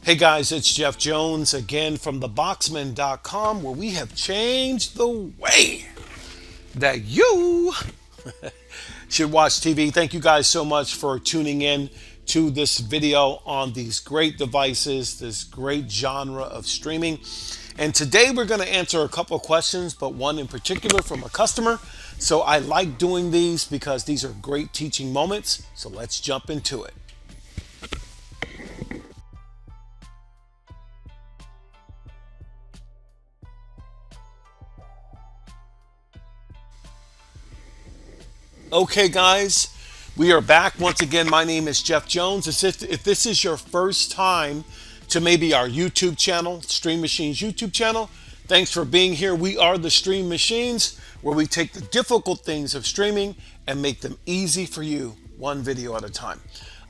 Hey guys, it's Jeff Jones again from theboxman.com, where we have changed the way that you should watch TV. Thank you guys so much for tuning in to this video on these great devices, this great genre of streaming. And today we're going to answer a couple of questions, but one in particular from a customer. So I like doing these because these are great teaching moments. So let's jump into it. Okay, guys, we are back once again. My name is Jeff Jones. If this is your first time to maybe our YouTube channel, Stream Machines YouTube channel, thanks for being here. We are the Stream Machines, where we take the difficult things of streaming and make them easy for you, one video at a time.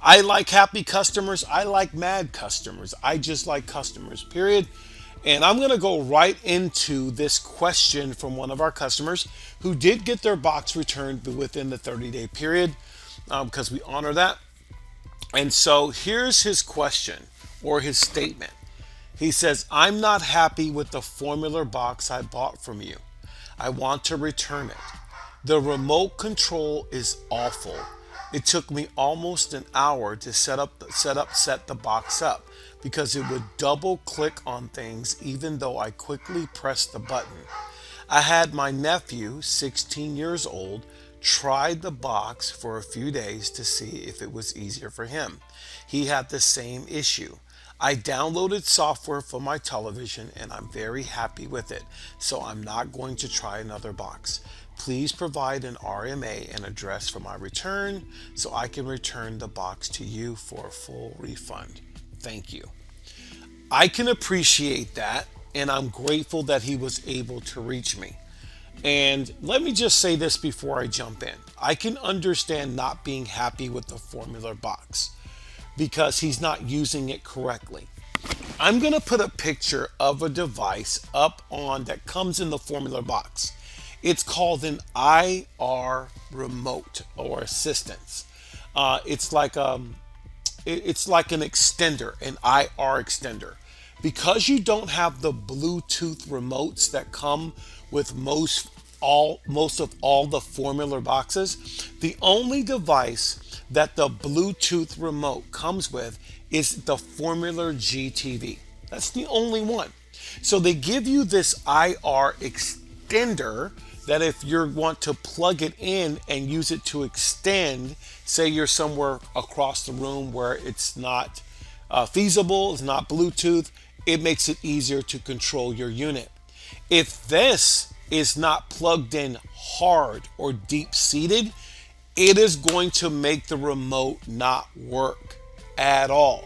I like happy customers. I like mad customers. I just like customers, period. And I'm going to go right into this question from one of our customers who did get their box returned within the 30-day period, because we honor that. And so here's his question, or his statement. He says, I'm not happy with the Formuler box I bought from you. I want to return it. The remote control is awful. It took me almost an hour to set the box up, because it would double click on things even though I quickly pressed the button. I had my nephew, 16 years old, try the box for a few days to see if it was easier for him. He had the same issue. I downloaded software for my television and I'm very happy with it, so I'm not going to try another box. Please provide an RMA and address for my return so I can return the box to you for a full refund. Thank you. I can appreciate that, and I'm grateful that he was able to reach me. And let me just say this before I jump in. I can understand not being happy with the Formuler box because he's not using it correctly. I'm going to put a picture of a device up on that comes in the Formuler box. It's called an IR remote or assistance. It's like an extender, an IR extender. Because you don't have the Bluetooth remotes that come with most of all the Formuler boxes, the only device that the Bluetooth remote comes with is the Formuler GTV. That's the only one. So they give you this IR extender that if you want to plug it in and use it to extend, say you're somewhere across the room where it's not feasible, it's not Bluetooth, it makes it easier to control your unit. If this is not plugged in hard or deep seated, it is going to make the remote not work at all.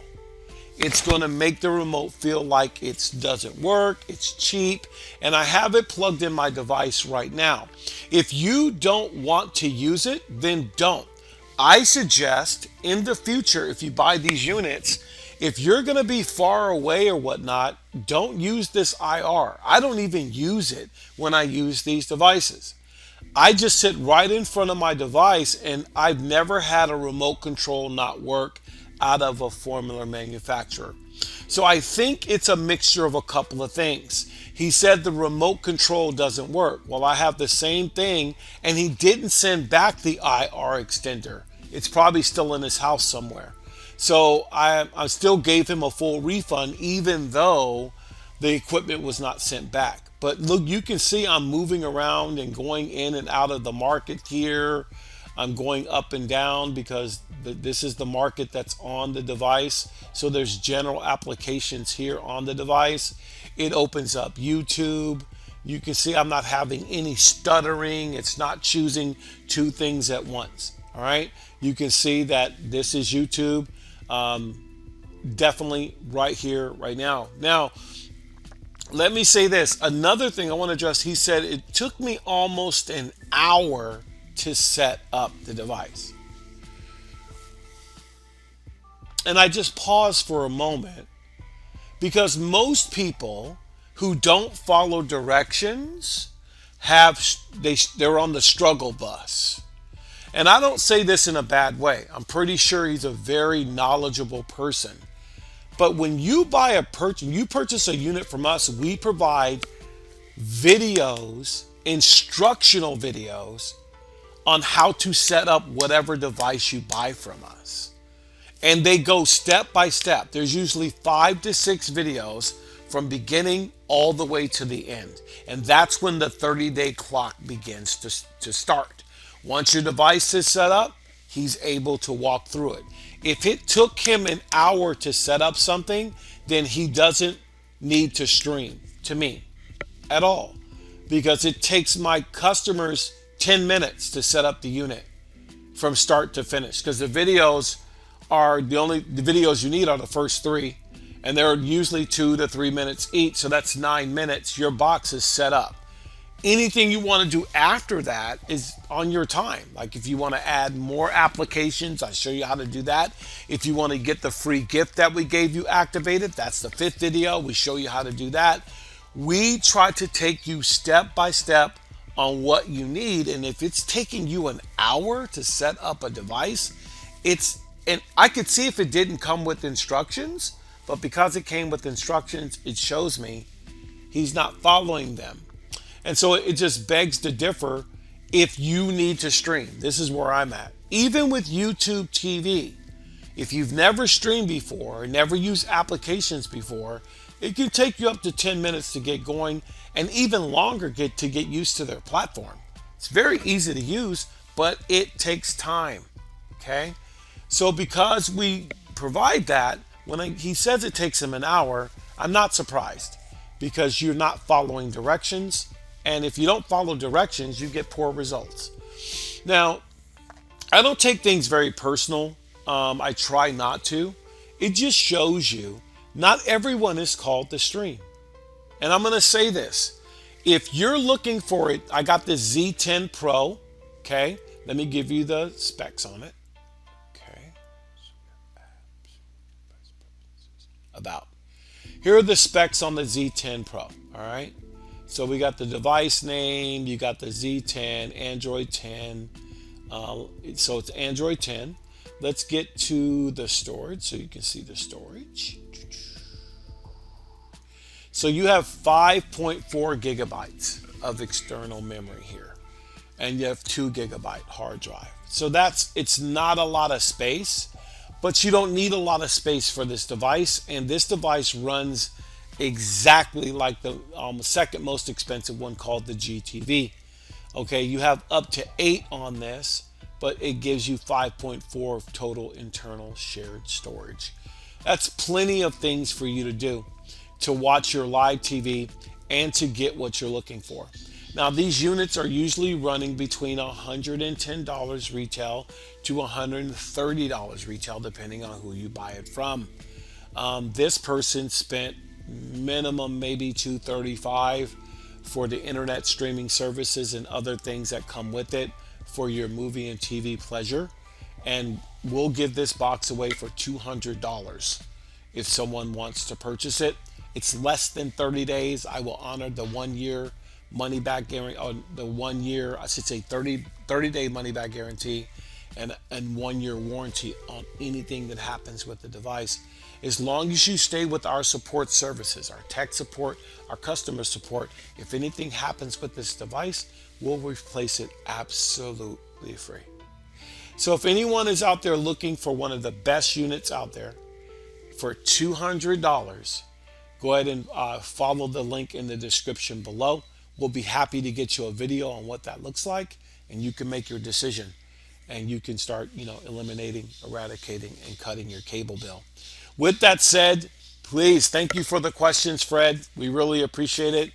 It's going to make the remote feel like it doesn't work, it's cheap, and I have it plugged in my device right now. If you don't want to use it, then don't. I suggest in the future, if you buy these units, if you're going to be far away or whatnot, don't use this IR. I don't even use it when I use these devices. I just sit right in front of my device, and I've never had a remote control not work out of a Formuler manufacturer. So I think it's a mixture of a couple of things. He said the remote control doesn't work. Well, I have the same thing, and he didn't send back the IR extender. It's probably still in his house somewhere. So I still gave him a full refund, even though the equipment was not sent back. But look, you can see I'm moving around and going in and out of the market here. I'm going up and down because this is the market that's on the device. So there's general applications here on the device. It opens up YouTube. You can see I'm not having any stuttering. It's not choosing two things at once. All right. You can see that this is YouTube. Definitely right here, right now. Now, let me say this. Another thing I want to address, he said it took me almost an hour to set up the device. And I just paused for a moment because most people who don't follow directions they're on the struggle bus. And I don't say this in a bad way. I'm pretty sure he's a very knowledgeable person. But when you you purchase a unit from us, we provide videos, instructional videos on how to set up whatever device you buy from us. And they go step by step. There's usually 5 to 6 videos from beginning all the way to the end. And that's when the 30-day clock begins to start. Once your device is set up, he's able to walk through it. If it took him an hour to set up something, then he doesn't need to stream to me at all, because it takes my customers 10 minutes to set up the unit from start to finish, because the videos you need are the first 3, and they're usually 2 to 3 minutes each, so that's 9 minutes. Your box is set up. Anything you want to do after that is on your time. Like if you want to add more applications, I show you how to do that. If you want to get the free gift that we gave you activated, that's the 5th video. We show you how to do that. We try to take you step by step on what you need. And if it's taking you an hour to set up a device, and I could see if it didn't come with instructions, but because it came with instructions, it shows me he's not following them. And so it just begs to differ if you need to stream. This is where I'm at. Even with YouTube TV, if you've never streamed before, or never used applications before, it can take you up to 10 minutes to get going, and even longer to get used to their platform. It's very easy to use, but it takes time. Okay? So because we provide that, he says it takes him an hour, I'm not surprised, because you're not following directions. And if you don't follow directions, you get poor results. Now, I don't take things very personal. I try not to. It just shows you not everyone is called to stream. And I'm going to say this. If you're looking for it, I got this Z10 Pro. Okay. Let me give you the specs on it. Okay. Here are the specs on the Z10 Pro. All right. So we got the device name, you got the Z10, Android 10. So it's Android 10. Let's get to the storage so you can see the storage. So you have 5.4 gigabytes of external memory here, and you have 2 gigabyte hard drive. So it's not a lot of space, but you don't need a lot of space for this device, and this device runs exactly like the second most expensive one, called the GTV. Okay, you have up to 8 on this, but it gives you 5.4 total internal shared storage. That's plenty of things for you to do, to watch your live TV and to get what you're looking for. Now, these units are usually running between $110 retail to $130 retail, depending on who you buy it from. This person spent minimum maybe $235 for the internet streaming services and other things that come with it for your movie and TV pleasure. And we'll give this box away for $200 if someone wants to purchase it. It's less than 30 days. I will honor the 1 year money back guarantee, or the 1 year, I should say 30-day money back guarantee, and 1 year warranty on anything that happens with the device. As long as you stay with our support services, our tech support, our customer support, if anything happens with this device, we'll replace it absolutely free. So if anyone is out there looking for one of the best units out there for $200, go ahead and follow the link in the description below. We'll be happy to get you a video on what that looks like, and you can make your decision, and you can start, eliminating, eradicating, and cutting your cable bill. With that said, please, thank you for the questions, Fred. We really appreciate it.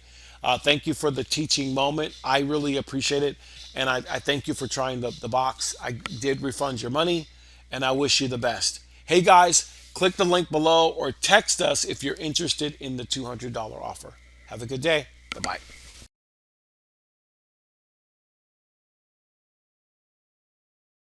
Thank you for the teaching moment. I really appreciate it. And I thank you for trying the box. I did refund your money, and I wish you the best. Hey, guys, click the link below or text us if you're interested in the $200 offer. Have a good day. Bye-bye.